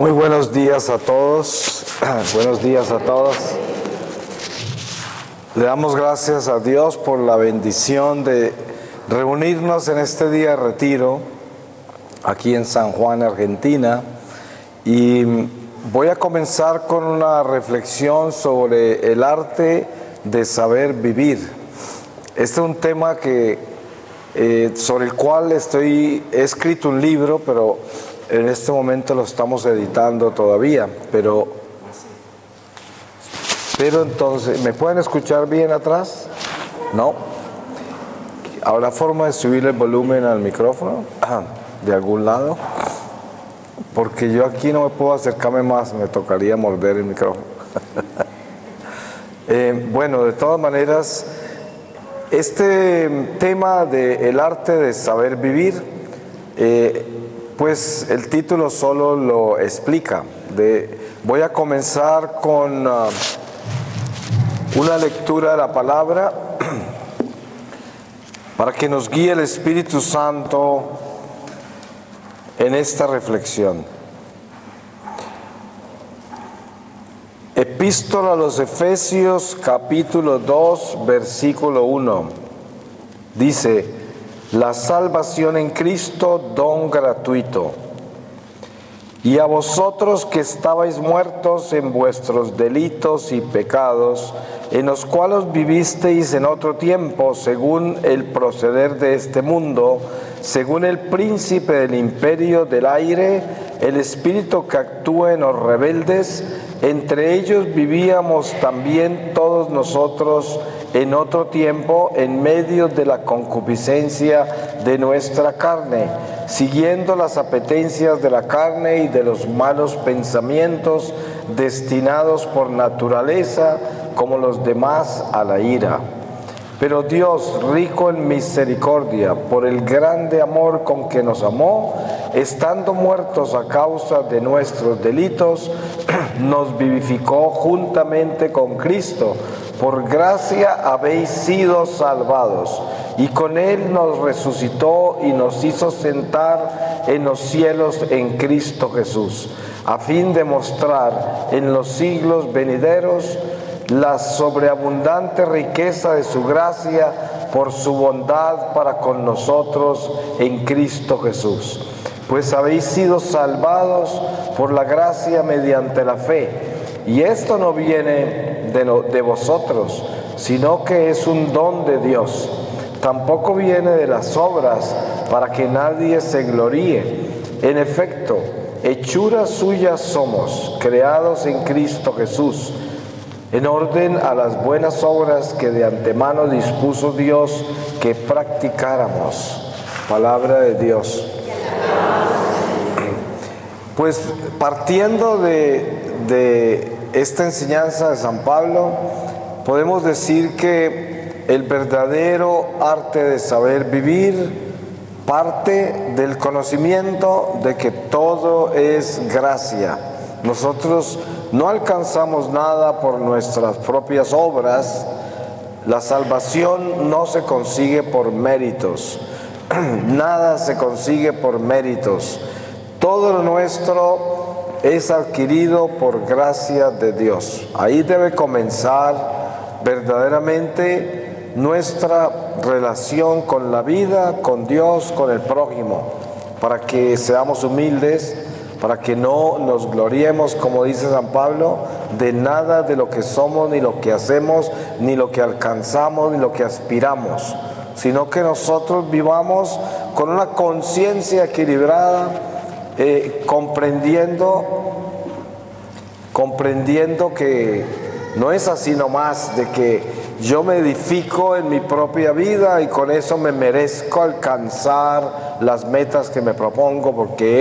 Muy buenos días a todos, buenos días a todos. Le damos gracias a Dios por la bendición de reunirnos en este día de retiro, aquí en San Juan, Argentina. Y voy a comenzar con una reflexión sobre el arte de saber vivir. Este es un tema sobre el cual he escrito un libro, pero en este momento lo estamos editando todavía, pero entonces, ¿me pueden escuchar bien atrás? ¿No? ¿Habrá forma de subir el volumen al micrófono? ¿De algún lado? Porque yo aquí no me puedo acercarme más, me tocaría morder el micrófono. Bueno, de todas maneras, este tema del arte de saber vivir, pues el título solo lo explica. Voy a comenzar con una lectura de la palabra para que nos guíe el Espíritu Santo en esta reflexión. Epístola a los Efesios, capítulo 2, versículo 1. Dice: la salvación en Cristo, don gratuito. Y a vosotros que estabais muertos en vuestros delitos y pecados, en los cuales vivisteis en otro tiempo, según el proceder de este mundo, según el príncipe del imperio del aire, el espíritu que actúa en los rebeldes, entre ellos vivíamos también todos nosotros en otro tiempo, en medio de la concupiscencia de nuestra carne, siguiendo las apetencias de la carne y de los malos pensamientos, destinados por naturaleza, como los demás, a la ira. Pero Dios, rico en misericordia, por el grande amor con que nos amó, estando muertos a causa de nuestros delitos, nos vivificó juntamente con Cristo. Por gracia habéis sido salvados, y con Él nos resucitó y nos hizo sentar en los cielos en Cristo Jesús, a fin de mostrar en los siglos venideros la sobreabundante riqueza de su gracia por su bondad para con nosotros en Cristo Jesús. Pues habéis sido salvados por la gracia mediante la fe, y esto no viene de vosotros, sino que es un don de Dios. Tampoco viene de las obras, para que nadie se gloríe. En efecto, hechuras suyas somos, creados en Cristo Jesús, en orden a las buenas obras que de antemano dispuso Dios que practicáramos. Palabra de Dios. Pues partiendo de esta enseñanza de San Pablo, podemos decir que el verdadero arte de saber vivir parte del conocimiento de que todo es gracia. Nosotros no alcanzamos nada por nuestras propias obras. La salvación no se consigue por méritos. Nada se consigue por méritos. Todo lo nuestro es adquirido por gracia de Dios. Ahí debe comenzar verdaderamente nuestra relación con la vida, con Dios, con el prójimo, para que seamos humildes, para que no nos gloriemos, como dice San Pablo, de nada de lo que somos, ni lo que hacemos, ni lo que alcanzamos, ni lo que aspiramos, sino que nosotros vivamos con una conciencia equilibrada, comprendiendo que no es así nomás, de que yo me edifico en mi propia vida y con eso me merezco alcanzar las metas que me propongo, porque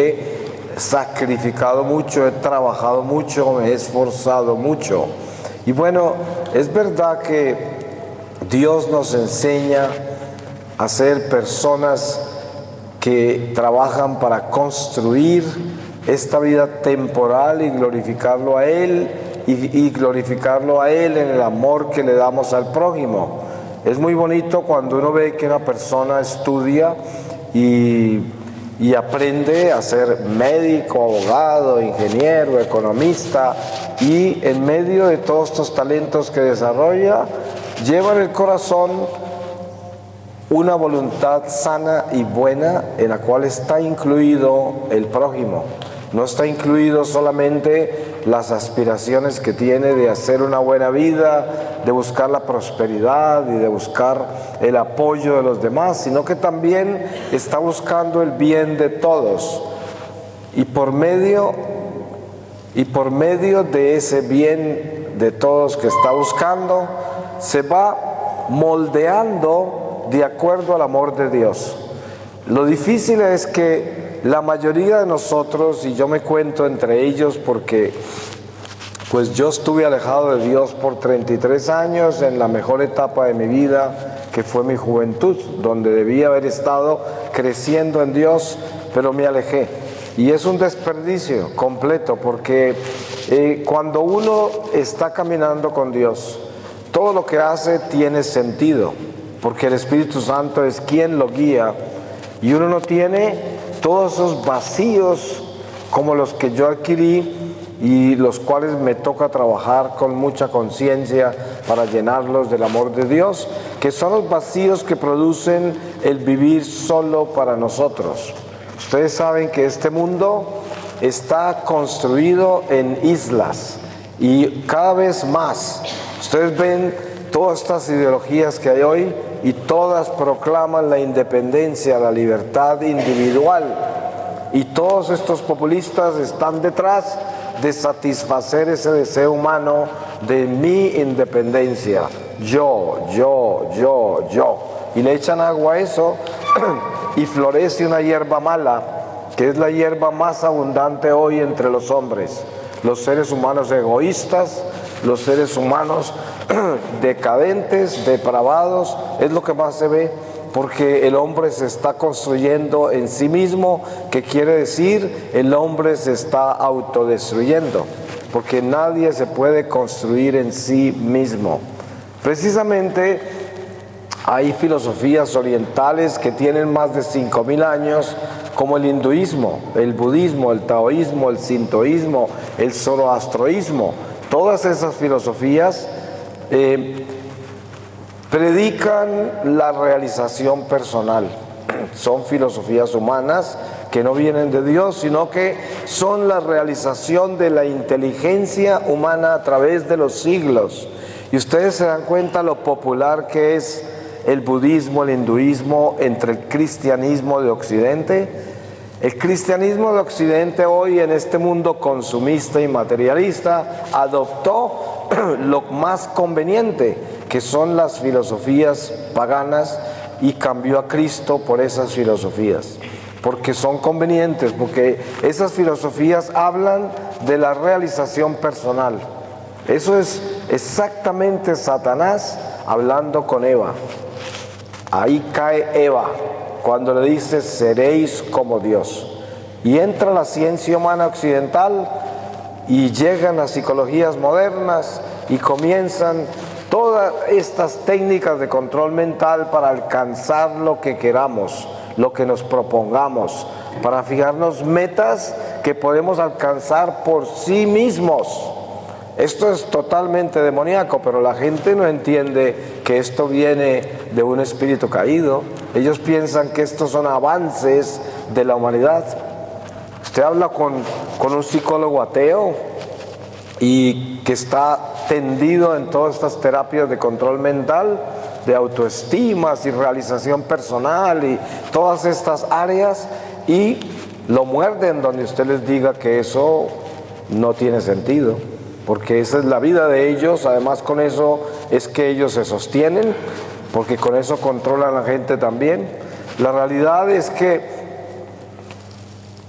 he sacrificado mucho, he trabajado mucho, me he esforzado mucho. Y bueno, es verdad que Dios nos enseña a ser personas que trabajan para construir esta vida temporal y glorificarlo a Él, y glorificarlo a Él en el amor que le damos al prójimo. Es muy bonito cuando uno ve que una persona estudia y y aprende a ser médico, abogado, ingeniero, economista, y en medio de todos estos talentos que desarrolla, lleva en el corazón una voluntad sana y buena en la cual está incluido el prójimo. No está incluido solamente las aspiraciones que tiene de hacer una buena vida, de buscar la prosperidad y de buscar el apoyo de los demás, sino que también está buscando el bien de todos. Y por medio de ese bien de todos que está buscando, se va moldeando de acuerdo al amor de Dios. Lo difícil es que la mayoría de nosotros, y yo me cuento entre ellos porque pues yo estuve alejado de Dios por 33 años en la mejor etapa de mi vida, que fue mi juventud, donde debía haber estado creciendo en Dios, pero me alejé. Y es un desperdicio completo, porque cuando uno está caminando con Dios, todo lo que hace tiene sentido, porque el Espíritu Santo es quien lo guía, y uno no tiene todos esos vacíos como los que yo adquirí y los cuales me toca trabajar con mucha conciencia para llenarlos del amor de Dios, que son los vacíos que producen el vivir solo para nosotros. Ustedes saben que este mundo está construido en islas y cada vez más. Ustedes ven todas estas ideologías que hay hoy y todas proclaman la independencia, la libertad individual, y todos estos populistas están detrás de satisfacer ese deseo humano de mi independencia, yo, y le echan agua a eso y florece una hierba mala, que es la hierba más abundante hoy entre los hombres, los seres humanos egoístas, los seres humanos decadentes, depravados, es lo que más se ve, porque el hombre se está construyendo en sí mismo, que quiere decir el hombre se está autodestruyendo, porque nadie se puede construir en sí mismo. Precisamente hay filosofías orientales que tienen más de 5.000 años, como el hinduismo, el budismo, el taoísmo, el sintoísmo, el zoroastroísmo. Todas esas filosofías predican la realización personal. Son filosofías humanas que no vienen de Dios, sino que son la realización de la inteligencia humana a través de los siglos. Y ustedes se dan cuenta lo popular que es el budismo, el hinduismo entre el cristianismo de Occidente. El cristianismo de Occidente hoy, en este mundo consumista y materialista, adoptó lo más conveniente, que son las filosofías paganas, y cambió a Cristo por esas filosofías, porque son convenientes, porque esas filosofías hablan de la realización personal. Eso es exactamente Satanás hablando con Eva. Ahí cae Eva cuando le dice seréis como Dios, y entra la ciencia humana occidental y llegan las psicologías modernas y comienzan todas estas técnicas de control mental para alcanzar lo que queramos, lo que nos propongamos, para fijarnos metas que podemos alcanzar por sí mismos. Esto es totalmente demoníaco, pero la gente no entiende que esto viene de un espíritu caído. Ellos piensan que estos son avances de la humanidad. Usted habla con un psicólogo ateo y que está tendido en todas estas terapias de control mental, de autoestimas y realización personal y todas estas áreas, y lo muerden donde usted les diga que eso no tiene sentido, porque esa es la vida de ellos. Además, con eso es que ellos se sostienen, porque con eso controlan a la gente también. La realidad es que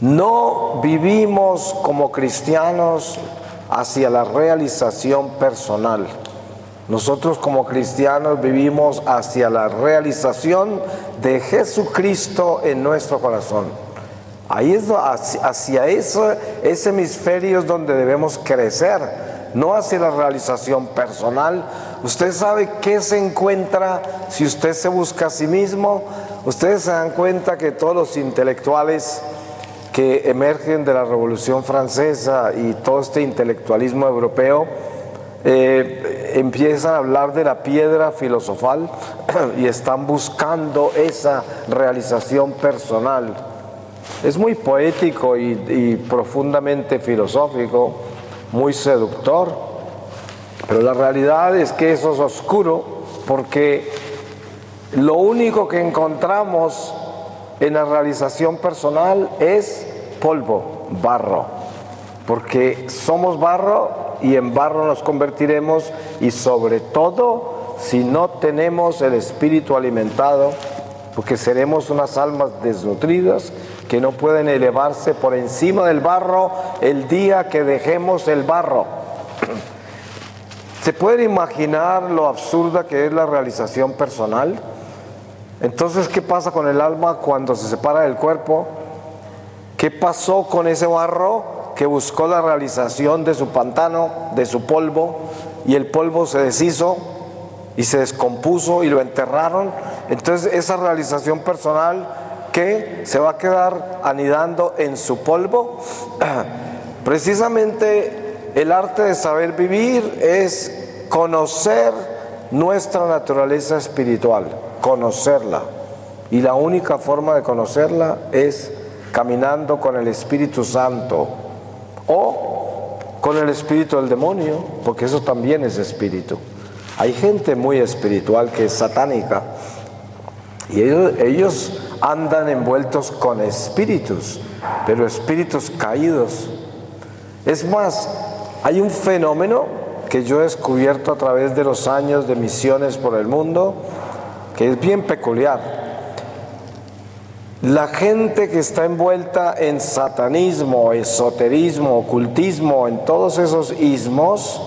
no vivimos como cristianos hacia la realización personal. Nosotros como cristianos vivimos hacia la realización de Jesucristo en nuestro corazón. Ahí es hacia ese hemisferio es donde debemos crecer, no hacia la realización personal. Usted sabe qué se encuentra si usted se busca a sí mismo, Ustedes se dan cuenta que todos los intelectuales que emergen de la Revolución Francesa y todo este intelectualismo europeo empiezan a hablar de la piedra filosofal y están buscando esa realización personal. Es muy poético y profundamente filosófico, muy seductor, pero la realidad es que eso es oscuro, porque lo único que encontramos en la realización personal es polvo, barro, porque somos barro y en barro nos convertiremos, y sobre todo si no tenemos el espíritu alimentado, porque seremos unas almas desnutridas que no pueden elevarse por encima del barro el día que dejemos el barro. ¿Se pueden imaginar lo absurda que es la realización personal? Entonces, ¿qué pasa con el alma cuando se separa del cuerpo? ¿Qué pasó con ese barro que buscó la realización de su pantano, de su polvo, y el polvo se deshizo y se descompuso y lo enterraron? Entonces, esa realización personal, ¿qué? ¿Se va a quedar anidando en su polvo? Precisamente el arte de saber vivir es conocer nuestra naturaleza espiritual, conocerla. Y la única forma de conocerla es caminando con el Espíritu Santo o con el espíritu del demonio, porque eso también es espíritu. Hay gente muy espiritual que es satánica y ellos andan envueltos con espíritus, pero espíritus caídos. Es más, hay un fenómeno que yo he descubierto a través de los años de misiones por el mundo, que es bien peculiar. La gente que está envuelta en satanismo, esoterismo, ocultismo, en todos esos ismos,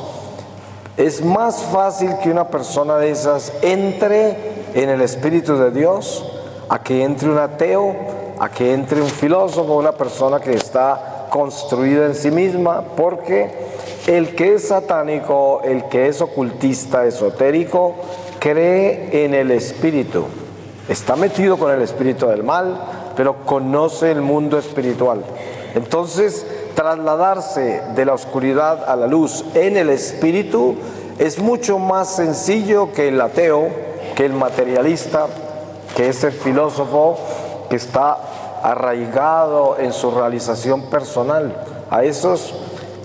es más fácil que una persona de esas entre en el Espíritu de Dios, a que entre un ateo, a que entre un filósofo, una persona que está construida en sí misma, porque el que es satánico, el que es ocultista, esotérico, cree en el espíritu. Está metido con el espíritu del mal, pero conoce el mundo espiritual. Entonces, trasladarse de la oscuridad a la luz en el espíritu es mucho más sencillo que el ateo, que el materialista, que es el filósofo que está arraigado en su realización personal. A esos,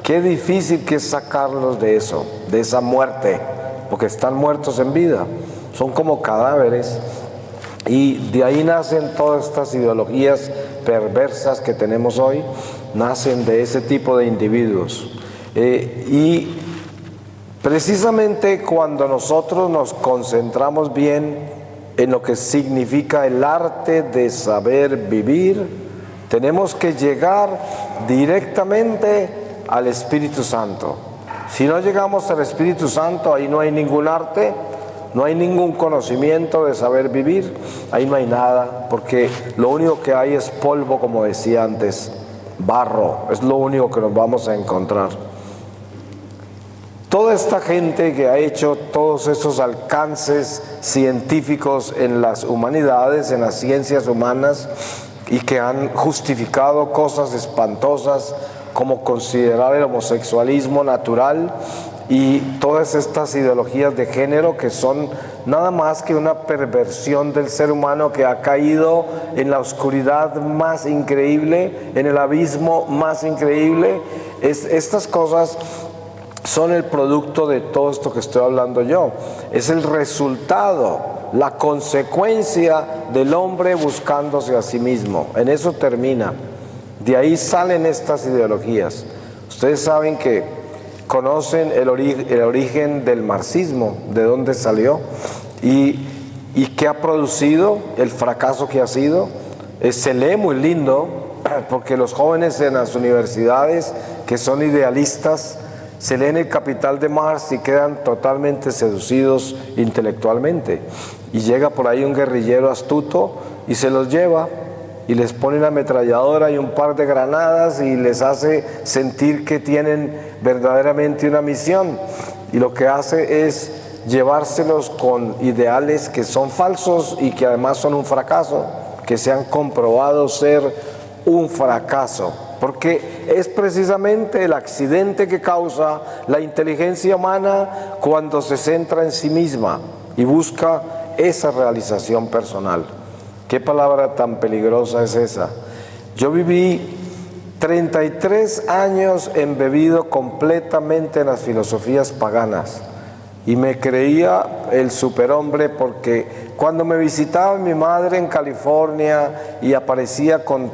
qué difícil que es sacarlos de eso, de esa muerte, porque están muertos en vida, son como cadáveres. Y de ahí nacen todas estas ideologías perversas que tenemos hoy, nacen de ese tipo de individuos. Y precisamente cuando nosotros nos concentramos bien en lo que significa el arte de saber vivir, tenemos que llegar directamente al Espíritu Santo. Si no llegamos al Espíritu Santo, ahí no hay ningún arte, no hay ningún conocimiento de saber vivir, ahí no hay nada, porque lo único que hay es polvo, como decía antes, barro, es lo único que nos vamos a encontrar. Toda esta gente que ha hecho todos esos alcances científicos en las humanidades, en las ciencias humanas, y que han justificado cosas espantosas como considerar el homosexualismo natural y todas estas ideologías de género que son nada más que una perversión del ser humano que ha caído en la oscuridad más increíble, en el abismo más increíble. Estas cosas son el producto de todo esto que estoy hablando yo. Es el resultado, la consecuencia del hombre buscándose a sí mismo. En eso termina. De ahí salen estas ideologías. Ustedes saben que conocen el origen del marxismo, de dónde salió y qué ha producido, el fracaso que ha sido. Se lee muy lindo porque los jóvenes en las universidades que son idealistas se leen El Capital de Marx y quedan totalmente seducidos intelectualmente. Y llega por ahí un guerrillero astuto y se los lleva y les pone una ametralladora y un par de granadas y les hace sentir que tienen verdaderamente una misión. Y lo que hace es llevárselos con ideales que son falsos y que además son un fracaso, que se han comprobado ser un fracaso, porque es precisamente el accidente que causa la inteligencia humana cuando se centra en sí misma y busca esa realización personal. ¿Qué palabra tan peligrosa es esa? Yo viví 33 años embebido completamente en las filosofías paganas y me creía el superhombre, porque cuando me visitaba mi madre en California y aparecía con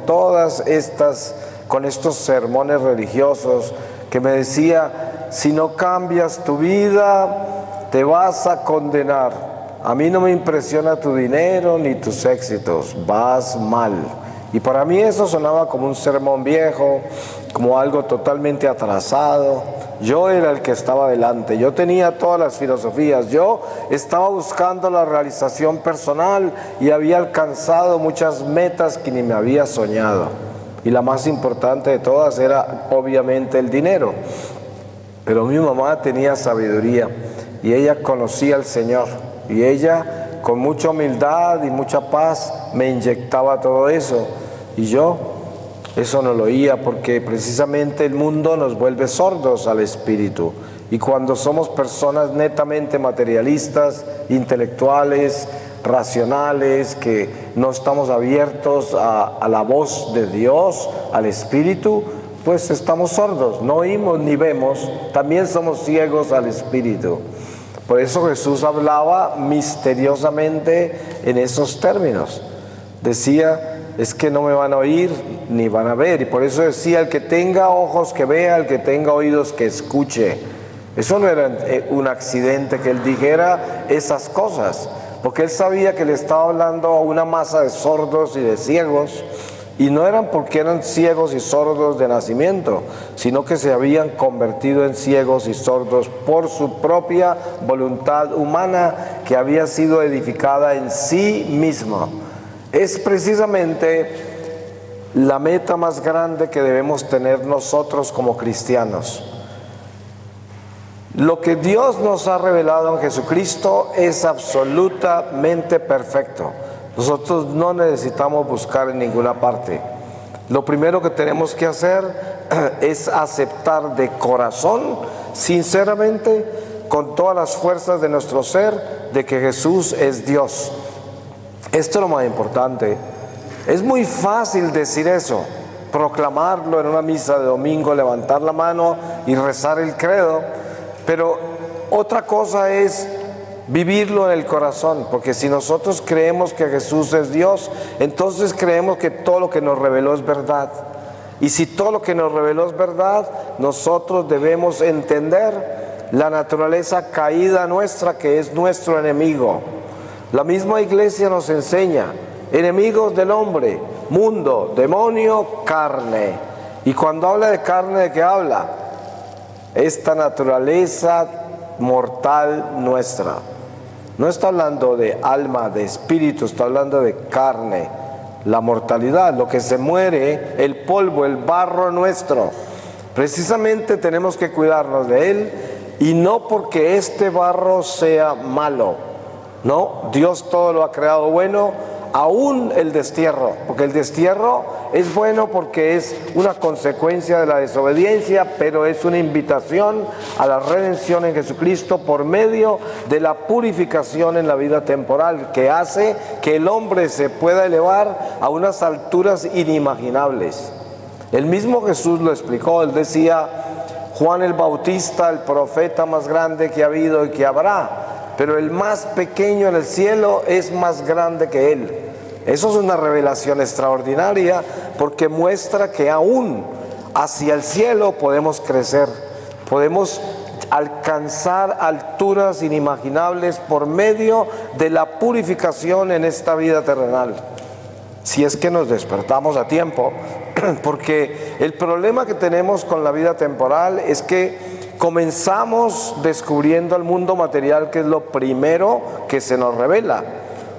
con estos sermones religiosos que me decía: si no cambias tu vida, te vas a condenar. A mí no me impresiona tu dinero ni tus éxitos, vas mal. Y para mí eso sonaba como un sermón viejo, como algo totalmente atrasado. Yo era el que estaba delante, yo tenía todas las filosofías, yo estaba buscando la realización personal y había alcanzado muchas metas que ni me había soñado. Y la más importante de todas era obviamente el dinero. Pero mi mamá tenía sabiduría y ella conocía al Señor. Y ella, con mucha humildad y mucha paz, me inyectaba todo eso. Y yo eso no lo oía, porque precisamente el mundo nos vuelve sordos al espíritu. Y cuando somos personas netamente materialistas, intelectuales, racionales, que no estamos abiertos a la voz de Dios, al espíritu, pues estamos sordos, no oímos ni vemos, también somos ciegos al espíritu. Por eso Jesús hablaba misteriosamente en esos términos. Decía: es que no me van a oír ni van a ver. Y por eso decía: el que tenga ojos que vea, el que tenga oídos que escuche. Eso no era un accidente que él dijera esas cosas, porque él sabía que le estaba hablando a una masa de sordos y de ciegos. Y no eran porque eran ciegos y sordos de nacimiento, sino que se habían convertido en ciegos y sordos por su propia voluntad humana, que había sido edificada en sí misma. Es precisamente la meta más grande que debemos tener nosotros como cristianos. Lo que Dios nos ha revelado en Jesucristo es absolutamente perfecto. Nosotros no necesitamos buscar en ninguna parte. Lo primero que tenemos que hacer es aceptar de corazón, sinceramente, con todas las fuerzas de nuestro ser, de que Jesús es Dios. Esto es lo más importante. Es muy fácil decir eso, proclamarlo en una misa de domingo, levantar la mano y rezar el credo, pero otra cosa es vivirlo en el corazón, porque si nosotros creemos que Jesús es Dios, entonces creemos que todo lo que nos reveló es verdad. Y si todo lo que nos reveló es verdad, nosotros debemos entender la naturaleza caída nuestra, que es nuestro enemigo. La misma Iglesia nos enseña: enemigos del hombre, mundo, demonio, carne. Y cuando habla de carne, ¿de qué habla? Esta naturaleza mortal nuestra. No está hablando de alma, de espíritu, está hablando de carne, la mortalidad, lo que se muere, el polvo, el barro nuestro. Precisamente tenemos que cuidarnos de él, y no porque este barro sea malo. No, Dios todo lo ha creado bueno, aún el destierro, porque el destierro es bueno porque es una consecuencia de la desobediencia, pero es una invitación a la redención en Jesucristo por medio de la purificación en la vida temporal, que hace que el hombre se pueda elevar a unas alturas inimaginables. El mismo Jesús lo explicó. Él decía: Juan el Bautista, el profeta más grande que ha habido y que habrá, pero el más pequeño en el cielo es más grande que él. Eso es una revelación extraordinaria, porque muestra que aún hacia el cielo podemos crecer, podemos alcanzar alturas inimaginables por medio de la purificación en esta vida terrenal, si es que nos despertamos a tiempo. Porque el problema que tenemos con la vida temporal es que comenzamos descubriendo el mundo material, que es lo primero que se nos revela.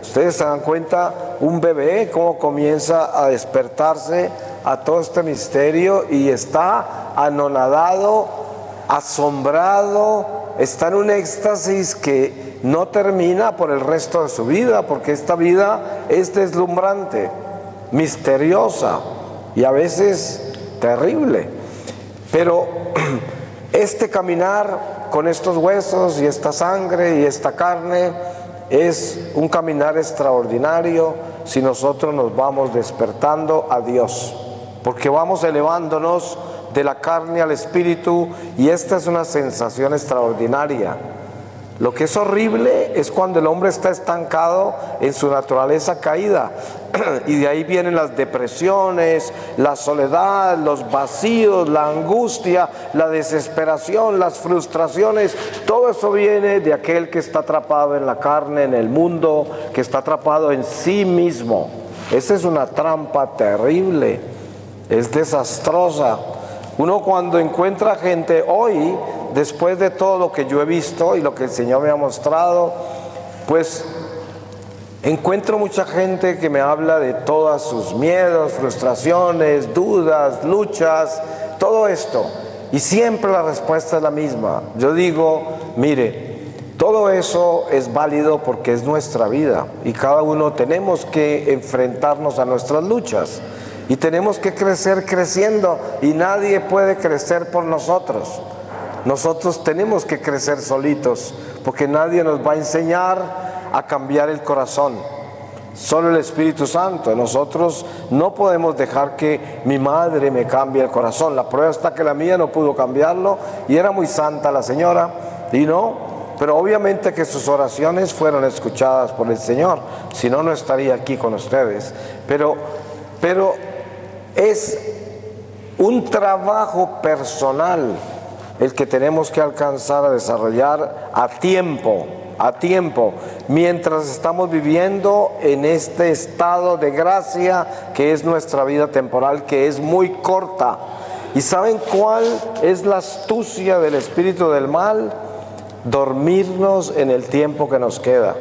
Ustedes se dan cuenta, un bebé cómo comienza a despertarse a todo este misterio y está anonadado, asombrado, está en un éxtasis que no termina por el resto de su vida, porque esta vida es deslumbrante, misteriosa y a veces terrible. Pero este caminar con estos huesos y esta sangre y esta carne es un caminar extraordinario si nosotros nos vamos despertando a Dios, porque vamos elevándonos de la carne al espíritu, y esta es una sensación extraordinaria. Lo que es horrible es cuando el hombre está estancado en su naturaleza caída, y de ahí vienen las depresiones, la soledad, los vacíos, la angustia, la desesperación, las frustraciones. Todo eso viene de aquel que está atrapado en la carne, en el mundo, que está atrapado en sí mismo. Esa es una trampa terrible, es desastrosa. Uno cuando encuentra gente hoy, después de todo lo que yo he visto y lo que el Señor me ha mostrado, pues encuentro mucha gente que me habla de todas sus miedos, frustraciones, dudas, luchas, todo esto. Y siempre la respuesta es la misma. Yo digo, mire, todo eso es válido porque es nuestra vida y cada uno tenemos que enfrentarnos a nuestras luchas. Y tenemos que crecer creciendo, y nadie puede crecer por nosotros. Nosotros tenemos que crecer solitos, porque nadie nos va a enseñar a cambiar el corazón. Solo el Espíritu Santo. Nosotros no podemos dejar que mi madre me cambie el corazón. La prueba está que la mía no pudo cambiarlo, y era muy santa la señora, y no, pero obviamente que sus oraciones fueron escuchadas por el Señor, si no, no estaría aquí con ustedes. Pero es un trabajo personal el que tenemos que alcanzar a desarrollar a tiempo, mientras estamos viviendo en este estado de gracia que es nuestra vida temporal, que es muy corta. ¿Y saben cuál es la astucia del espíritu del mal? Dormirnos en el tiempo que nos queda,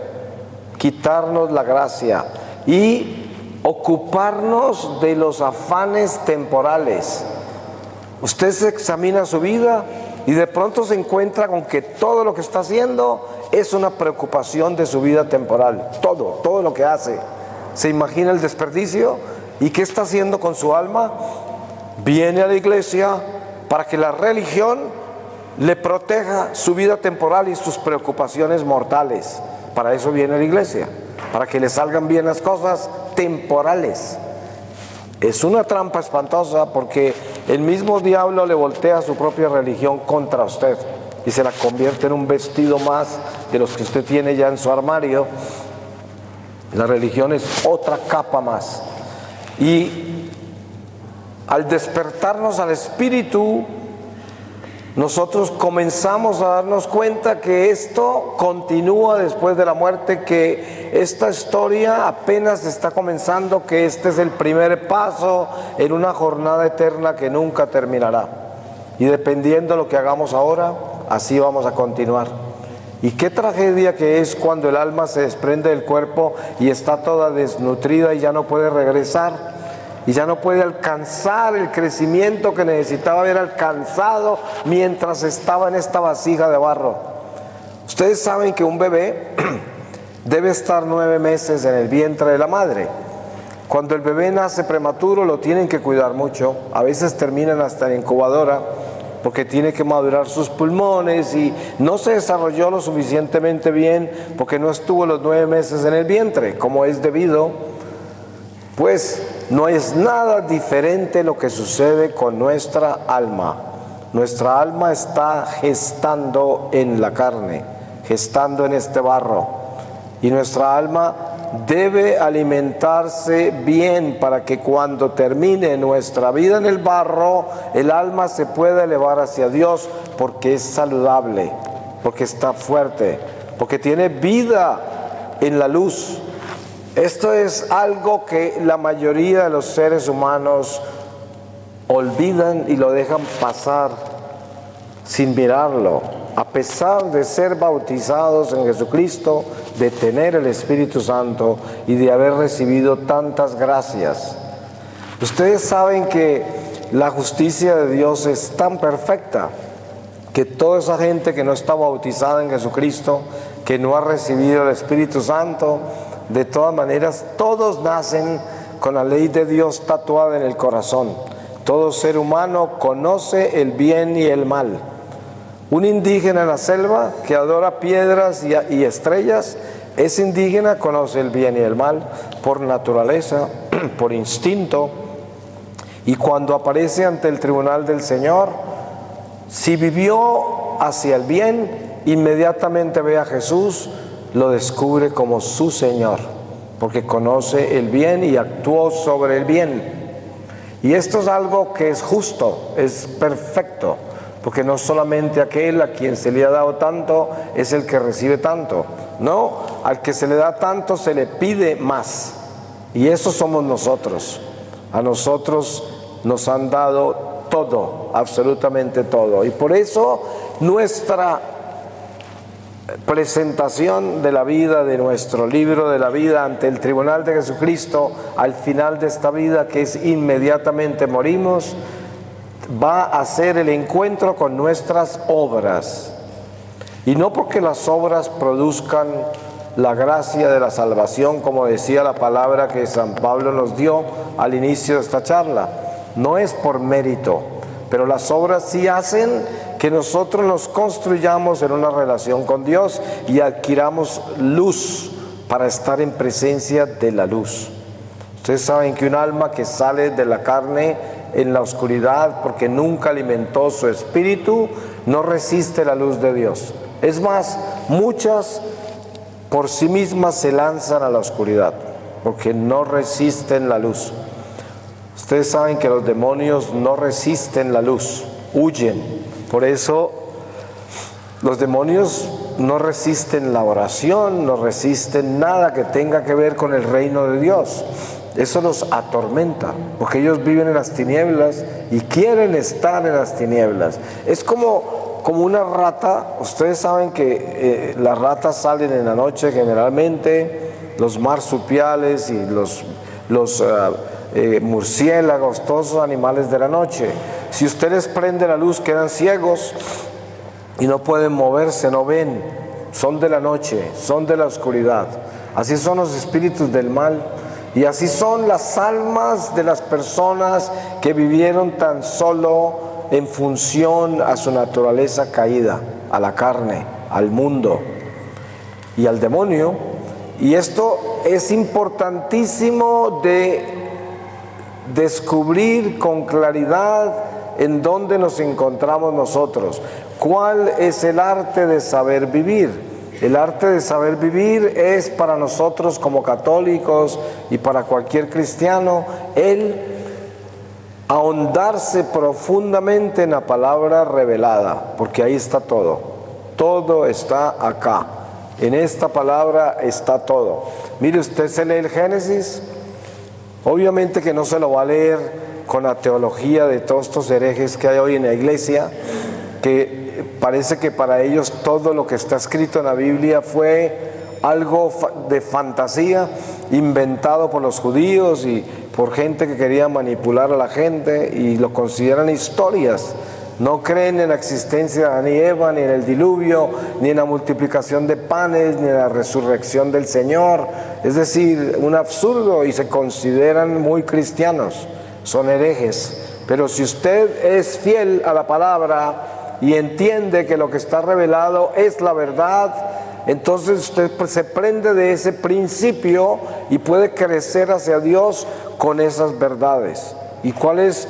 quitarnos la gracia y ocuparnos de los afanes temporales. Usted se examina su vida y de pronto se encuentra con que todo lo que está haciendo es una preocupación de su vida temporal. Todo lo que hace. ¿Se imagina el desperdicio? ¿Y qué está haciendo con su alma? Viene a la iglesia para que la religión le proteja su vida temporal y sus preocupaciones mortales. Para eso viene a la iglesia, para que le salgan bien las cosas temporales. Es una trampa espantosa, porque el mismo diablo le voltea su propia religión contra usted y se la convierte en un vestido más de los que usted tiene ya en su armario. La religión es otra capa más. Y al despertarnos al espíritu, nosotros comenzamos a darnos cuenta que esto continúa después de la muerte, que esta historia apenas está comenzando, que este es el primer paso en una jornada eterna que nunca terminará. Y dependiendo de lo que hagamos ahora, así vamos a continuar. Y qué tragedia que es cuando el alma se desprende del cuerpo y está toda desnutrida y ya no puede regresar. Y ya no puede alcanzar el crecimiento que necesitaba haber alcanzado mientras estaba en esta vasija de barro. Ustedes saben que un bebé debe estar 9 meses en el vientre de la madre. Cuando el bebé nace prematuro lo tienen que cuidar mucho. A veces terminan hasta en incubadora porque tiene que madurar sus pulmones y no se desarrolló lo suficientemente bien porque no estuvo los 9 meses en el vientre como es debido. Pues no es nada diferente lo que sucede con nuestra alma. Nuestra alma está gestando en la carne, gestando en este barro. Y nuestra alma debe alimentarse bien para que cuando termine nuestra vida en el barro, el alma se pueda elevar hacia Dios, porque es saludable, porque está fuerte, porque tiene vida en la luz. Esto es algo que la mayoría de los seres humanos olvidan y lo dejan pasar sin mirarlo, a pesar de ser bautizados en Jesucristo, de tener el Espíritu Santo y de haber recibido tantas gracias. Ustedes saben que la justicia de Dios es tan perfecta que toda esa gente que no está bautizada en Jesucristo, que no ha recibido el Espíritu Santo, de todas maneras, todos nacen con la ley de Dios tatuada en el corazón. Todo ser humano conoce el bien y el mal. Un indígena en la selva que adora piedras y estrellas, ese indígena conoce el bien y el mal por naturaleza, por instinto, y cuando aparece ante el tribunal del Señor, si vivió hacia el bien, inmediatamente ve a Jesús, lo descubre como su Señor, porque conoce el bien y actuó sobre el bien. Y esto es algo que es justo, es perfecto, porque no solamente aquel a quien se le ha dado tanto es el que recibe tanto, no, al que se le da tanto se le pide más, y eso somos nosotros. A nosotros nos han dado todo, absolutamente todo, y por eso nuestra presentación de la vida, de nuestro libro de la vida ante el tribunal de Jesucristo al final de esta vida, que es inmediatamente morimos, va a ser el encuentro con nuestras obras, y no porque las obras produzcan la gracia de la salvación, como decía la palabra que San Pablo nos dio al inicio de esta charla, no es por mérito, pero las obras sí hacen que nosotros nos construyamos en una relación con Dios y adquiramos luz para estar en presencia de la luz. Ustedes saben que un alma que sale de la carne en la oscuridad porque nunca alimentó su espíritu, no resiste la luz de Dios. Es más, muchas por sí mismas se lanzan a la oscuridad porque no resisten la luz. Ustedes saben que los demonios no resisten la luz, huyen. Por eso los demonios no resisten la oración, no resisten nada que tenga que ver con el reino de Dios. Eso los atormenta, porque ellos viven en las tinieblas y quieren estar en las tinieblas. Es como una rata. Ustedes saben que las ratas salen en la noche generalmente, los marsupiales y los murciélagos, todos esos animales de la noche. Si usted les prende la luz, quedan ciegos y no pueden moverse, no ven, son de la noche, son de la oscuridad. Así son los espíritus del mal, y así son las almas de las personas que vivieron tan solo en función a su naturaleza caída, a la carne, al mundo y al demonio. Y esto es importantísimo de descubrir con claridad en dónde nos encontramos nosotros. ¿Cuál es el arte de saber vivir? El arte de saber vivir es para nosotros como católicos y para cualquier cristiano el ahondarse profundamente en la palabra revelada, porque ahí está todo. Todo está acá. En esta palabra está todo. Mire, usted se lee el Génesis. Obviamente que no se lo va a leer con la teología de todos estos herejes que hay hoy en la iglesia, que parece que para ellos todo lo que está escrito en la Biblia fue algo de fantasía, inventado por los judíos y por gente que quería manipular a la gente, y lo consideran historias. No creen en la existencia de Adán y Eva, ni en el diluvio, ni en la multiplicación de panes, ni en la resurrección del Señor. Es decir, un absurdo, y se consideran muy cristianos, son herejes. Pero si usted es fiel a la palabra y entiende que lo que está revelado es la verdad, entonces usted se prende de ese principio y puede crecer hacia Dios con esas verdades. ¿Y cuál es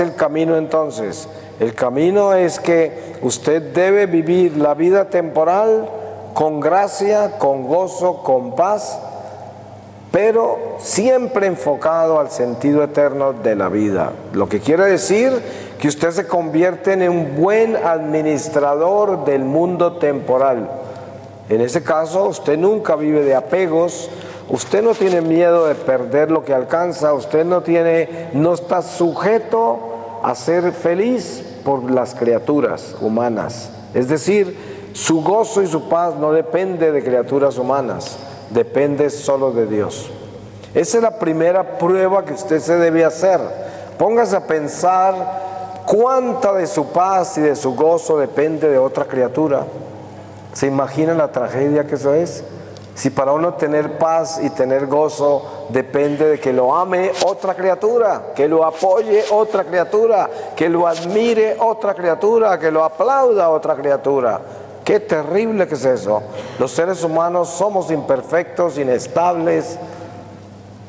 el camino entonces? El camino es que usted debe vivir la vida temporal con gracia, con gozo, con paz, pero siempre enfocado al sentido eterno de la vida. Lo que quiere decir que usted se convierte en un buen administrador del mundo temporal. En ese caso, usted nunca vive de apegos, usted no tiene miedo de perder lo que alcanza, usted no está sujeto a ser feliz por las criaturas humanas. Es decir, su gozo y su paz no depende de criaturas humanas, depende solo de Dios. Esa es la primera prueba que usted se debe hacer. Póngase a pensar ¿Cuánta de su paz y de su gozo depende de otra criatura? ¿Se imaginan la tragedia que eso es? Si para uno tener paz y tener gozo depende de que lo ame otra criatura, que lo apoye otra criatura, que lo admire otra criatura, que lo aplauda otra criatura. Qué terrible que es eso. Los seres humanos somos imperfectos, inestables,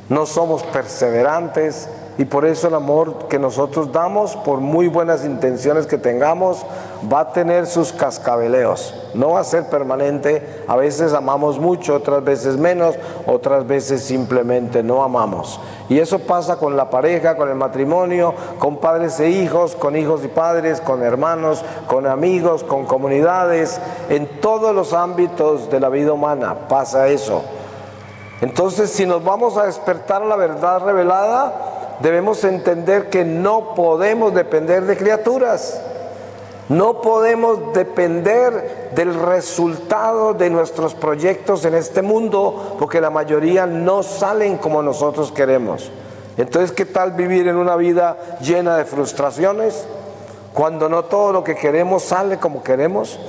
no somos perseverantes, y por eso el amor que nosotros damos, por muy buenas intenciones que tengamos, va a tener sus cascabeleos, no va a ser permanente. A veces amamos mucho, otras veces menos, otras veces simplemente no amamos. Y eso pasa con la pareja, con el matrimonio, con padres e hijos, con hijos y padres, con hermanos, con amigos, con comunidades. En todos los ámbitos de la vida humana pasa eso. Entonces, si nos vamos a despertar a la verdad revelada, debemos entender que no podemos depender de criaturas. No podemos depender del resultado de nuestros proyectos en este mundo, porque la mayoría no salen como nosotros queremos. Entonces, ¿qué tal vivir en una vida llena de frustraciones, cuando no todo lo que queremos sale como queremos?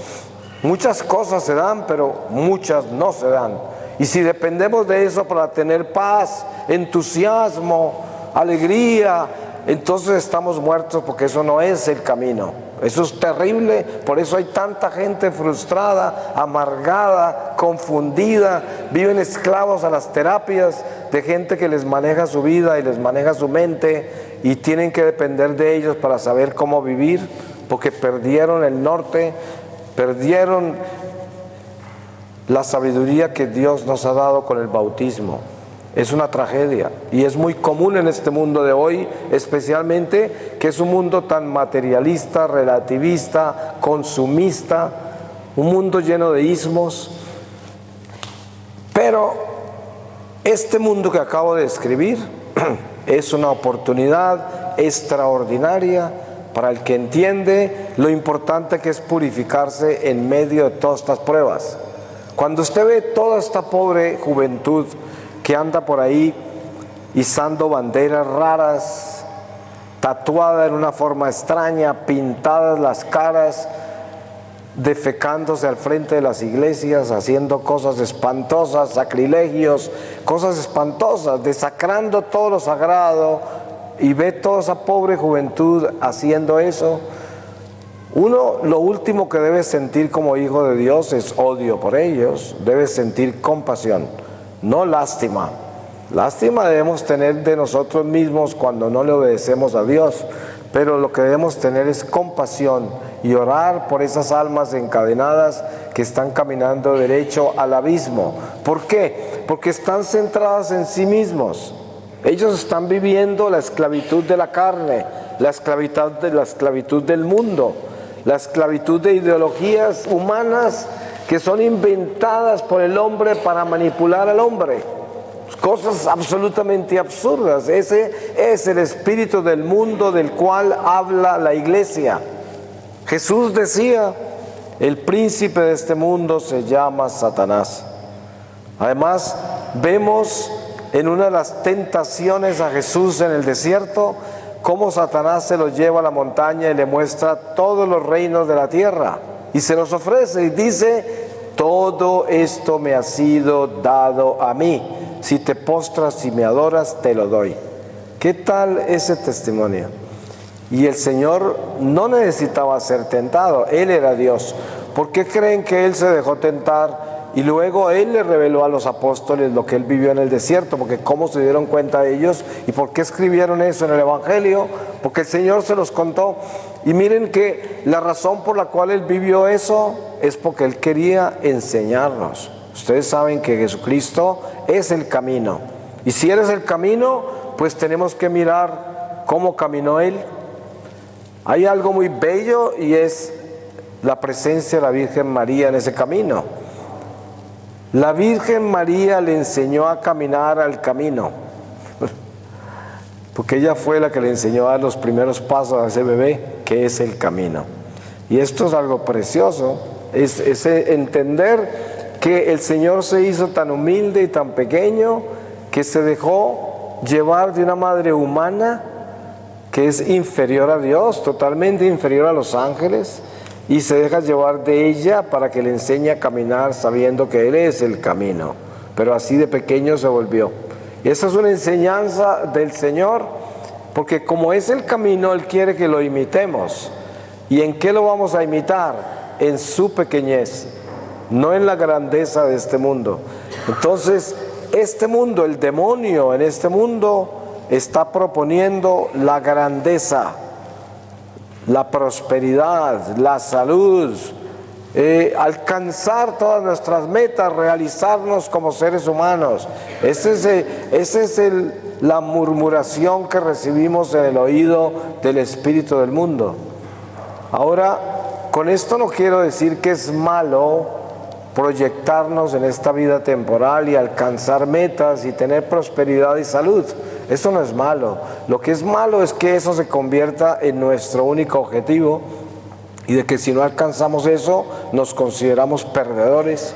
Muchas cosas se dan, pero muchas no se dan. Y si dependemos de eso para tener paz, entusiasmo, alegría, entonces estamos muertos, porque eso no es el camino. Eso es terrible. Por eso hay tanta gente frustrada, amargada, confundida, viven esclavos a las terapias de gente que les maneja su vida y les maneja su mente, y tienen que depender de ellos para saber cómo vivir, porque perdieron el norte, perdieron la sabiduría que Dios nos ha dado con el bautismo. Es una tragedia, y es muy común en este mundo de hoy, especialmente que es un mundo tan materialista, relativista, consumista, un mundo lleno de ismos. Pero este mundo que acabo de describir es una oportunidad extraordinaria para el que entiende lo importante que es purificarse en medio de todas estas pruebas. Cuando usted ve toda esta pobre juventud que anda por ahí izando banderas raras, tatuada en una forma extraña, pintadas las caras, defecándose al frente de las iglesias, haciendo cosas espantosas, sacrilegios, cosas espantosas, desacrando todo lo sagrado, y ve toda esa pobre juventud haciendo eso, uno lo último que debe sentir como hijo de Dios es odio por ellos. Debe sentir compasión, no lástima. Lástima debemos tener de nosotros mismos cuando no le obedecemos a Dios, pero lo que debemos tener es compasión y orar por esas almas encadenadas que están caminando derecho al abismo. ¿Por qué? Porque están centradas en sí mismos. Ellos están viviendo la esclavitud de la carne, la esclavitud del mundo, la esclavitud de ideologías humanas que son inventadas por el hombre para manipular al hombre. Cosas absolutamente absurdas. Ese es el espíritu del mundo del cual habla la iglesia. Jesús decía: el príncipe de este mundo se llama Satanás. Además, vemos en una de las tentaciones a Jesús en el desierto cómo Satanás se lo lleva a la montaña y le muestra todos los reinos de la tierra y se los ofrece y dice: todo esto me ha sido dado a mí, si te postras y me adoras te lo doy. ¿Qué tal ese testimonio? Y el Señor no necesitaba ser tentado, Él era Dios. ¿Por qué creen que Él se dejó tentar? Y luego Él le reveló a los apóstoles lo que Él vivió en el desierto, porque cómo se dieron cuenta ellos y por qué escribieron eso en el Evangelio, porque el Señor se los contó. Y miren que la razón por la cual Él vivió eso es porque Él quería enseñarnos. Ustedes saben que Jesucristo es el camino, y si Él es el camino, pues tenemos que mirar cómo caminó Él. Hay algo muy bello y es la presencia de la Virgen María en ese camino. La Virgen María le enseñó a caminar al camino, porque ella fue la que le enseñó a dar los primeros pasos a ese bebé, que es el camino. Y esto es algo precioso, es entender que el Señor se hizo tan humilde y tan pequeño que se dejó llevar de una madre humana que es inferior a Dios, totalmente inferior a los ángeles, y se deja llevar de ella para que le enseñe a caminar sabiendo que Él es el camino. Pero así de pequeño se volvió. Y esa es una enseñanza del Señor, porque como es el camino, Él quiere que lo imitemos. ¿Y en qué lo vamos a imitar? En su pequeñez, no en la grandeza de este mundo. Entonces, este mundo, el demonio en este mundo, está proponiendo la grandeza, la prosperidad, la salud, alcanzar todas nuestras metas, realizarnos como seres humanos. Esa es la murmuración que recibimos en el oído del espíritu del mundo. Ahora, con esto no quiero decir que es malo proyectarnos en esta vida temporal y alcanzar metas y tener prosperidad y salud. Eso no es malo. Lo que es malo es que eso se convierta en nuestro único objetivo y de que si no alcanzamos eso nos consideramos perdedores.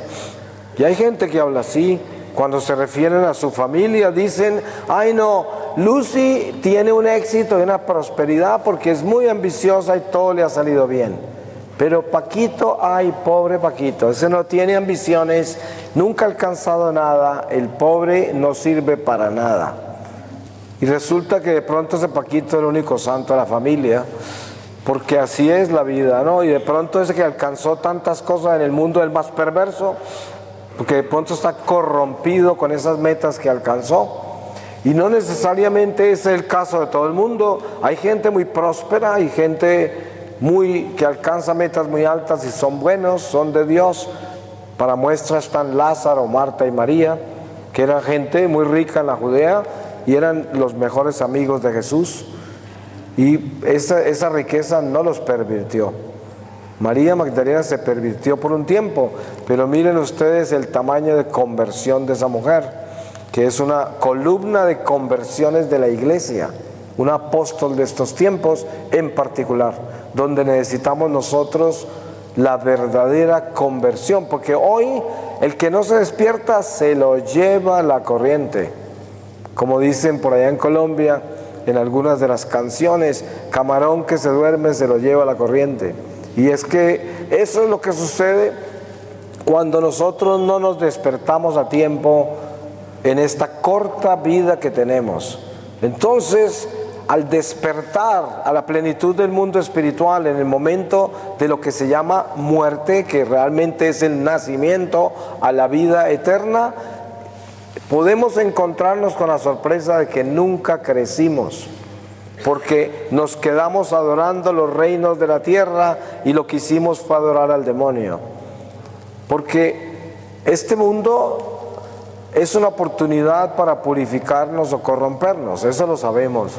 Y hay gente que habla así. Cuando se refieren a su familia dicen: ay no, Lucy tiene un éxito y una prosperidad porque es muy ambiciosa y todo le ha salido bien. Pero Paquito, ay, pobre Paquito, ese no tiene ambiciones, nunca ha alcanzado nada, el pobre no sirve para nada. Y resulta que de pronto ese Paquito es el único santo de la familia, porque así es la vida, ¿no? Y de pronto ese que alcanzó tantas cosas en el mundo es el más perverso, porque de pronto está corrompido con esas metas que alcanzó. Y no necesariamente ese es el caso de todo el mundo. Hay gente muy próspera, hay gente que alcanza metas muy altas y son buenos, son de Dios. Para muestra están Lázaro, Marta y María, que eran gente muy rica en la Judea y eran los mejores amigos de Jesús. Y esa riqueza no los pervirtió. María Magdalena se pervirtió por un tiempo, pero miren ustedes el tamaño de conversión de esa mujer, que es una columna de conversiones de la iglesia, un apóstol de estos tiempos en particular, donde necesitamos nosotros la verdadera conversión, porque hoy el que no se despierta se lo lleva la corriente, como dicen por allá en Colombia en algunas de las canciones: camarón que se duerme se lo lleva la corriente. Y es que eso es lo que sucede cuando nosotros no nos despertamos a tiempo en esta corta vida que tenemos. Entonces, al despertar a la plenitud del mundo espiritual, en el momento de lo que se llama muerte, que realmente es el nacimiento a la vida eterna, podemos encontrarnos con la sorpresa de que nunca crecimos, porque nos quedamos adorando los reinos de la tierra y lo que hicimos fue adorar al demonio. Porque este mundo es una oportunidad para purificarnos o corrompernos, eso lo sabemos.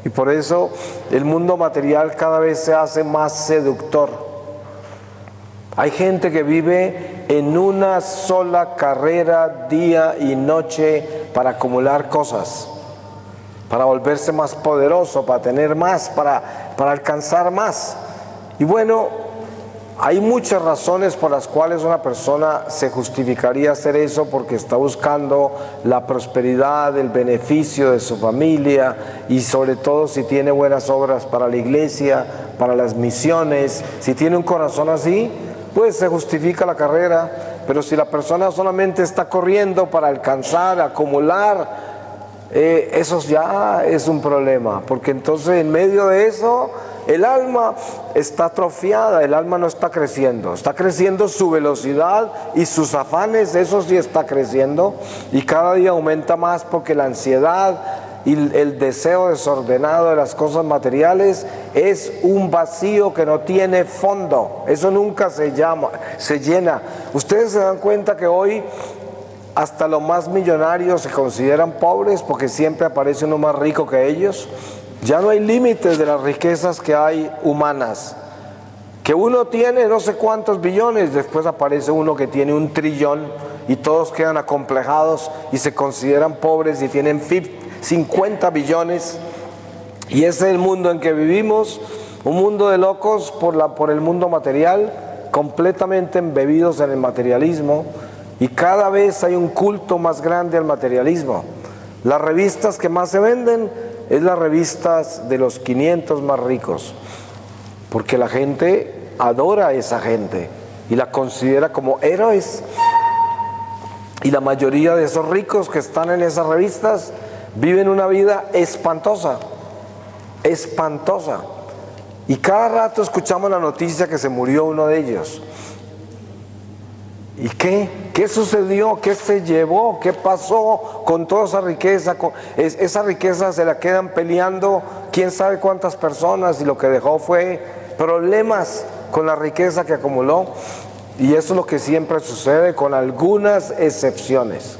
Y por eso el mundo material cada vez se hace más seductor. Hay gente que vive en una sola carrera día y noche para acumular cosas, para volverse más poderoso, para tener más, para alcanzar más. Y bueno, hay muchas razones por las cuales una persona se justificaría hacer eso, porque está buscando la prosperidad, el beneficio de su familia y sobre todo si tiene buenas obras para la iglesia, para las misiones. Si tiene un corazón así, pues se justifica la carrera. Pero si la persona solamente está corriendo para alcanzar, acumular, eso ya es un problema, porque entonces en medio de eso el alma está atrofiada, el alma no está creciendo su velocidad y sus afanes, eso sí está creciendo y cada día aumenta más, porque la ansiedad y el deseo desordenado de las cosas materiales es un vacío que no tiene fondo, eso nunca se llena. Ustedes se dan cuenta que hoy hasta los más millonarios se consideran pobres, porque siempre aparece uno más rico que ellos. Ya no hay límites de las riquezas que hay humanas. Que uno tiene no sé cuántos billones, después aparece uno que tiene 1 trillón y todos quedan acomplejados y se consideran pobres y tienen 50 billones. Y ese es el mundo en que vivimos, un mundo de locos por el mundo material, completamente embebidos en el materialismo. Y cada vez hay un culto más grande al materialismo. Las revistas que más se venden es las revistas de los 500 más ricos, porque la gente adora a esa gente y la considera como héroes. Y la mayoría de esos ricos que están en esas revistas viven una vida espantosa, espantosa. Y cada rato escuchamos la noticia que se murió uno de ellos. ¿Y qué? ¿Qué sucedió? ¿Qué se llevó? ¿Qué pasó con toda esa riqueza? Esa riqueza se la quedan peleando quién sabe cuántas personas, y lo que dejó fue problemas con la riqueza que acumuló. Y eso es lo que siempre sucede, con algunas excepciones.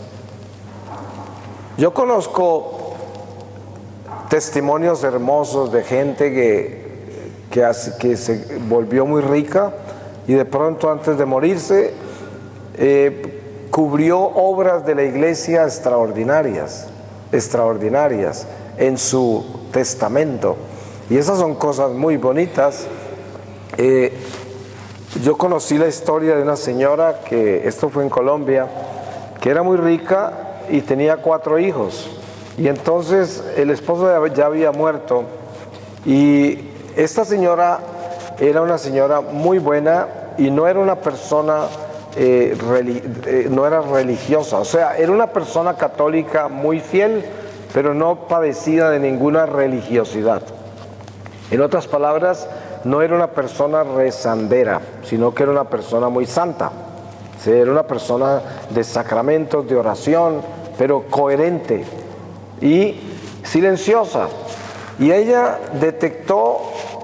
Yo conozco testimonios hermosos de gente que se volvió muy rica y de pronto, antes de morirse, cubrió obras de la iglesia extraordinarias en su testamento. Y esas son cosas muy bonitas. Yo conocí la historia de una señora, que esto fue en Colombia, que era muy rica y tenía 4 hijos. Y entonces el esposo ya había muerto, y esta señora era una señora muy buena y no era una persona, no era religiosa, o sea, era una persona católica muy fiel, pero no padecida de ninguna religiosidad. En otras palabras, no era una persona rezandera, sino que era una persona muy santa. Sí, era una persona de sacramentos, de oración, pero coherente y silenciosa. Y ella detectó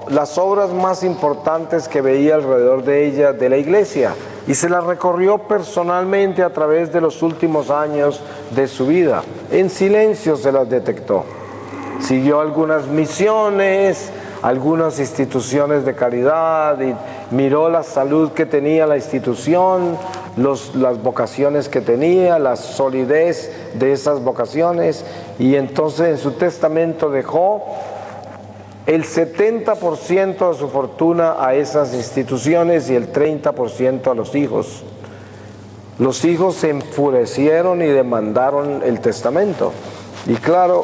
las obras más importantes que veía alrededor de ella, de la iglesia, y se las recorrió personalmente a través de los últimos años de su vida. En silencio se las detectó. Siguió algunas misiones, algunas instituciones de caridad, y miró la salud que tenía la institución, las vocaciones que tenía, la solidez de esas vocaciones, y entonces en su testamento dejó el 70% de su fortuna a esas instituciones y el 30% a los hijos. Los hijos se enfurecieron y demandaron el testamento. Y claro,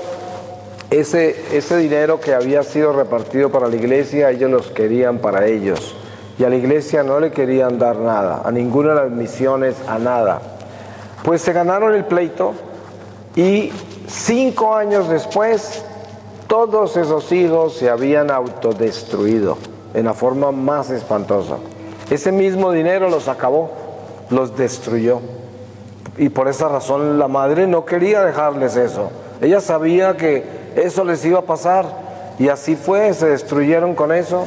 ese dinero que había sido repartido para la iglesia, ellos los querían para ellos. Y a la iglesia no le querían dar nada, a ninguna de las misiones, a nada. Pues se ganaron el pleito, y 5 años después, todos esos hijos se habían autodestruido en la forma más espantosa. Ese mismo dinero los acabó, los destruyó. Y por esa razón la madre no quería dejarles eso. Ella sabía que eso les iba a pasar, y así fue, se destruyeron con eso,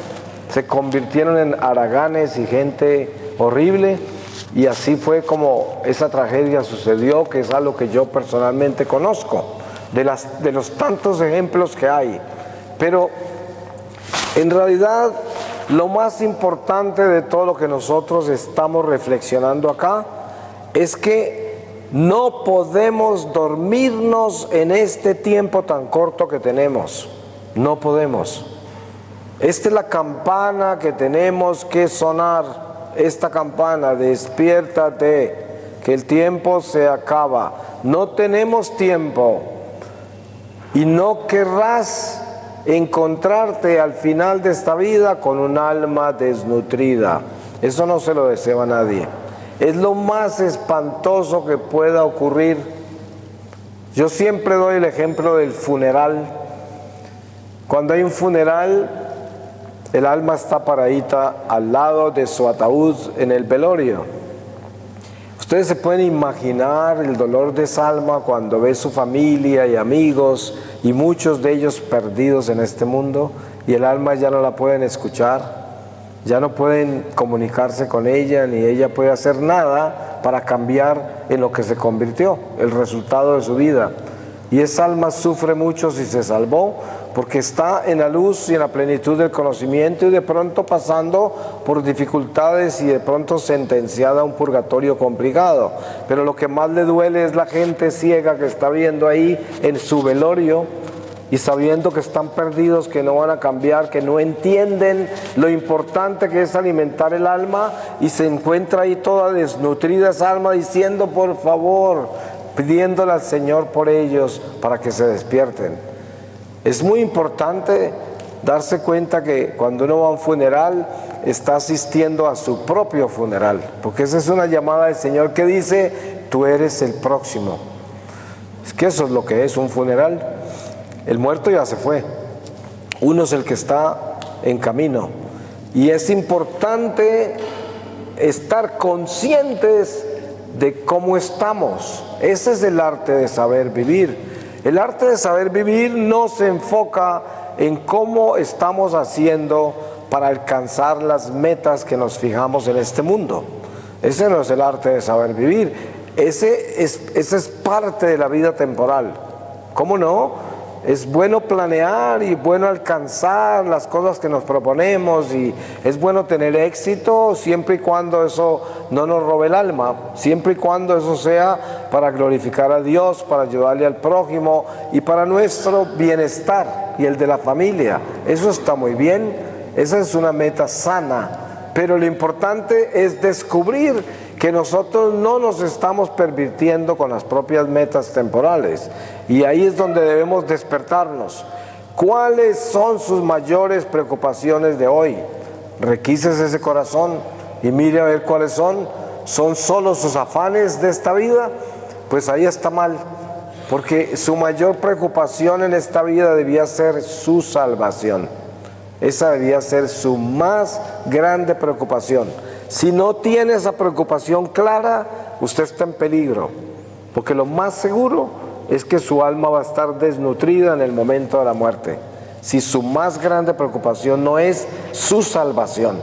se convirtieron en haraganes y gente horrible, y así fue como esa tragedia sucedió, que es algo que yo personalmente conozco, de los tantos ejemplos que hay. Pero en realidad lo más importante de todo lo que nosotros estamos reflexionando acá es que no podemos dormirnos en este tiempo tan corto que tenemos. No podemos. Esta es la campana que tenemos que sonar. Esta campana: despiértate, que el tiempo se acaba. No tenemos tiempo. Y no querrás encontrarte al final de esta vida con un alma desnutrida. Eso no se lo deseo a nadie. Es lo más espantoso que pueda ocurrir. Yo siempre doy el ejemplo del funeral. Cuando hay un funeral, el alma está paradita al lado de su ataúd en el velorio. Ustedes se pueden imaginar el dolor de esa alma cuando ve su familia y amigos, y muchos de ellos perdidos en este mundo, y el alma ya no la pueden escuchar. Ya no pueden comunicarse con ella, ni ella puede hacer nada para cambiar en lo que se convirtió, el resultado de su vida. Y esa alma sufre mucho si se salvó, porque está en la luz y en la plenitud del conocimiento, y de pronto pasando por dificultades y de pronto sentenciada a un purgatorio complicado. Pero lo que más le duele es la gente ciega que está viendo ahí en su velorio, y sabiendo que están perdidos, que no van a cambiar, que no entienden lo importante que es alimentar el alma, y se encuentra ahí toda desnutrida esa alma diciendo: por favor, pidiéndole al Señor por ellos para que se despierten. Es muy importante darse cuenta que cuando uno va a un funeral, está asistiendo a su propio funeral, porque esa es una llamada del Señor que dice, tú eres el próximo. Es que eso es lo que es un funeral. El muerto ya se fue, uno es el que está en camino, y es importante estar conscientes de cómo estamos. Ese es el arte de saber vivir. El arte de saber vivir no se enfoca en cómo estamos haciendo para alcanzar las metas que nos fijamos en este mundo. Ese no es el arte de saber vivir. Ese es parte de la vida temporal. ¿Cómo no? Es bueno planear y bueno alcanzar las cosas que nos proponemos, y es bueno tener éxito siempre y cuando eso no nos robe el alma, siempre y cuando eso sea para glorificar a Dios, para ayudarle al prójimo y para nuestro bienestar y el de la familia. Eso está muy bien, esa es una meta sana, pero lo importante es descubrir que nosotros no nos estamos pervirtiendo con las propias metas temporales, y ahí es donde debemos despertarnos. ¿Cuáles son sus mayores preocupaciones de hoy? Requísese ese corazón y mire a ver cuáles son. ¿Son solo sus afanes de esta vida? Pues ahí está mal, porque su mayor preocupación en esta vida debía ser su salvación. Esa debía ser su más grande preocupación. Si no tiene esa preocupación clara, usted está en peligro, porque lo más seguro es que su alma va a estar desnutrida en el momento de la muerte, si su más grande preocupación no es su salvación.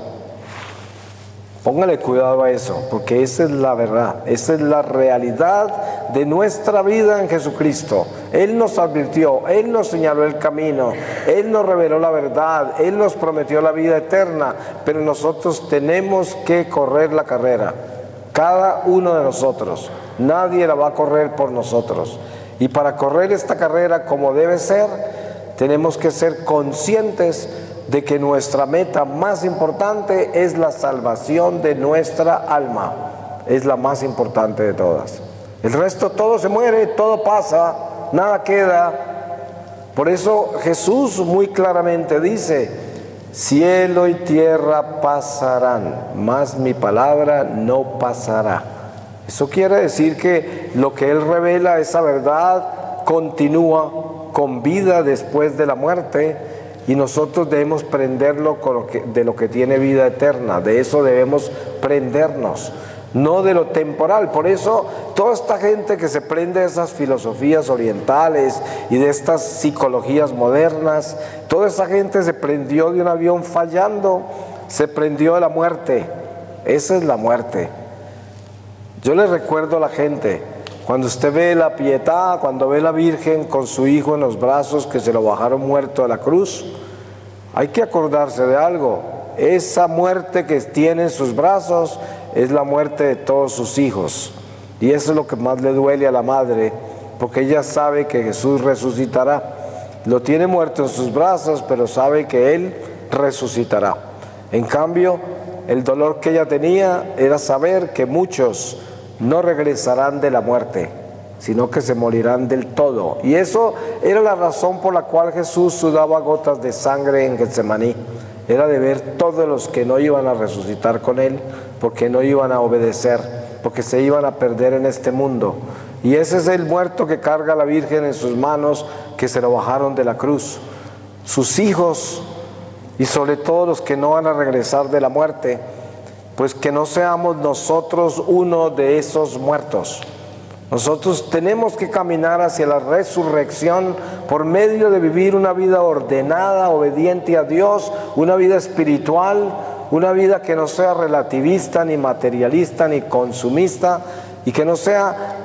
Póngale cuidado a eso, porque esa es la verdad, esa es la realidad de nuestra vida en Jesucristo. Él nos advirtió, Él nos señaló el camino, Él nos reveló la verdad, Él nos prometió la vida eterna, pero nosotros tenemos que correr la carrera, cada uno de nosotros. Nadie la va a correr por nosotros. Y para correr esta carrera como debe ser, tenemos que ser conscientes de que nuestra meta más importante es la salvación de nuestra alma. Es la más importante de todas. El resto todo se muere, todo pasa, nada queda. Por eso Jesús muy claramente dice, cielo y tierra pasarán, mas mi palabra no pasará. Eso quiere decir que lo que Él revela, esa verdad, continúa con vida después de la muerte, y nosotros debemos prenderlo de lo que tiene vida eterna. De eso debemos prendernos, no de lo temporal. Por eso toda esta gente que se prende de esas filosofías orientales y de estas psicologías modernas, toda esa gente se prendió de un avión fallando, se prendió de la muerte. Esa es la muerte. Yo le recuerdo a la gente, cuando usted ve la Pietà, cuando ve la Virgen con su hijo en los brazos que se lo bajaron muerto a la cruz, hay que acordarse de algo. Esa muerte que tiene en sus brazos es la muerte de todos sus hijos, y eso es lo que más le duele a la madre, porque ella sabe que Jesús resucitará. Lo tiene muerto en sus brazos, pero sabe que Él resucitará. En cambio, el dolor que ella tenía era saber que muchos no regresarán de la muerte, sino que se morirán del todo. Y eso era la razón por la cual Jesús sudaba gotas de sangre en Getsemaní. Era de ver todos los que no iban a resucitar con Él, porque no iban a obedecer, porque se iban a perder en este mundo. Y ese es el muerto que carga la Virgen en sus manos, que se lo bajaron de la cruz. Sus hijos, y sobre todo los que no van a regresar de la muerte, pues que no seamos nosotros uno de esos muertos. Nosotros tenemos que caminar hacia la resurrección por medio de vivir una vida ordenada, obediente a Dios, una vida espiritual, una vida que no sea relativista, ni materialista, ni consumista, y que no sea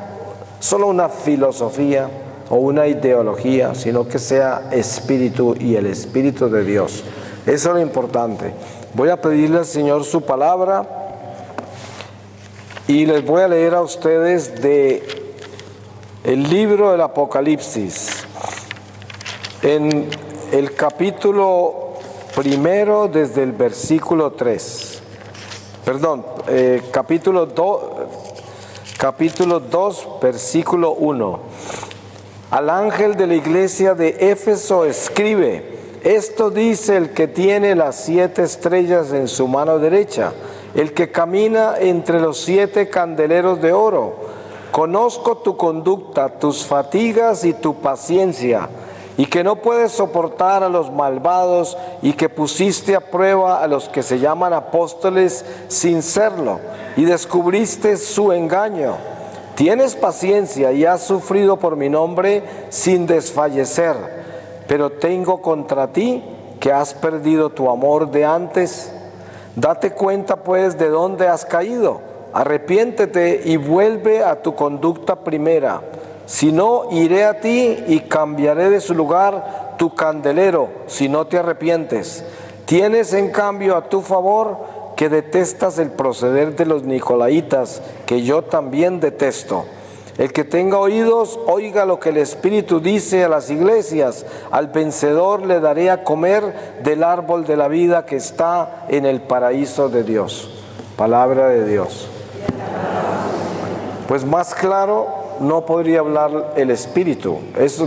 solo una filosofía o una ideología, sino que sea espíritu y el Espíritu de Dios. Eso es lo importante. Voy a pedirle al Señor su palabra y les voy a leer a ustedes de el libro del Apocalipsis, en el capítulo primero desde el versículo 3. Perdón, capítulo 2, versículo 1. Al ángel de la iglesia de Éfeso escribe: esto dice el que tiene las 7 estrellas en su mano derecha, el que camina entre los 7 candeleros de oro. Conozco tu conducta, tus fatigas y tu paciencia, y que no puedes soportar a los malvados, y que pusiste a prueba a los que se llaman apóstoles sin serlo, y descubriste su engaño. Tienes paciencia y has sufrido por mi nombre sin desfallecer, pero tengo contra ti que has perdido tu amor de antes. Date cuenta pues de dónde has caído, arrepiéntete y vuelve a tu conducta primera. Si no, iré a ti y cambiaré de su lugar tu candelero, si no te arrepientes. Tienes en cambio a tu favor que detestas el proceder de los nicolaitas, que yo también detesto. El que tenga oídos, oiga lo que el Espíritu dice a las iglesias. Al vencedor le daré a comer del árbol de la vida que está en el paraíso de Dios. Palabra de Dios. Pues más claro no podría hablar el Espíritu.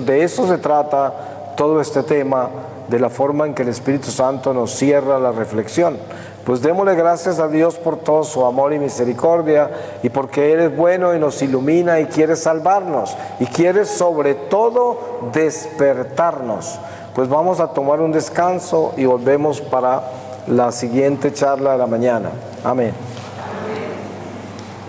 De eso se trata todo este tema, de la forma en que el Espíritu Santo nos cierra la reflexión. Pues démosle gracias a Dios por todo su amor y misericordia, y porque Él es bueno y nos ilumina y quiere salvarnos y quiere sobre todo despertarnos. Pues vamos a tomar un descanso y volvemos para la siguiente charla de la mañana. Amén.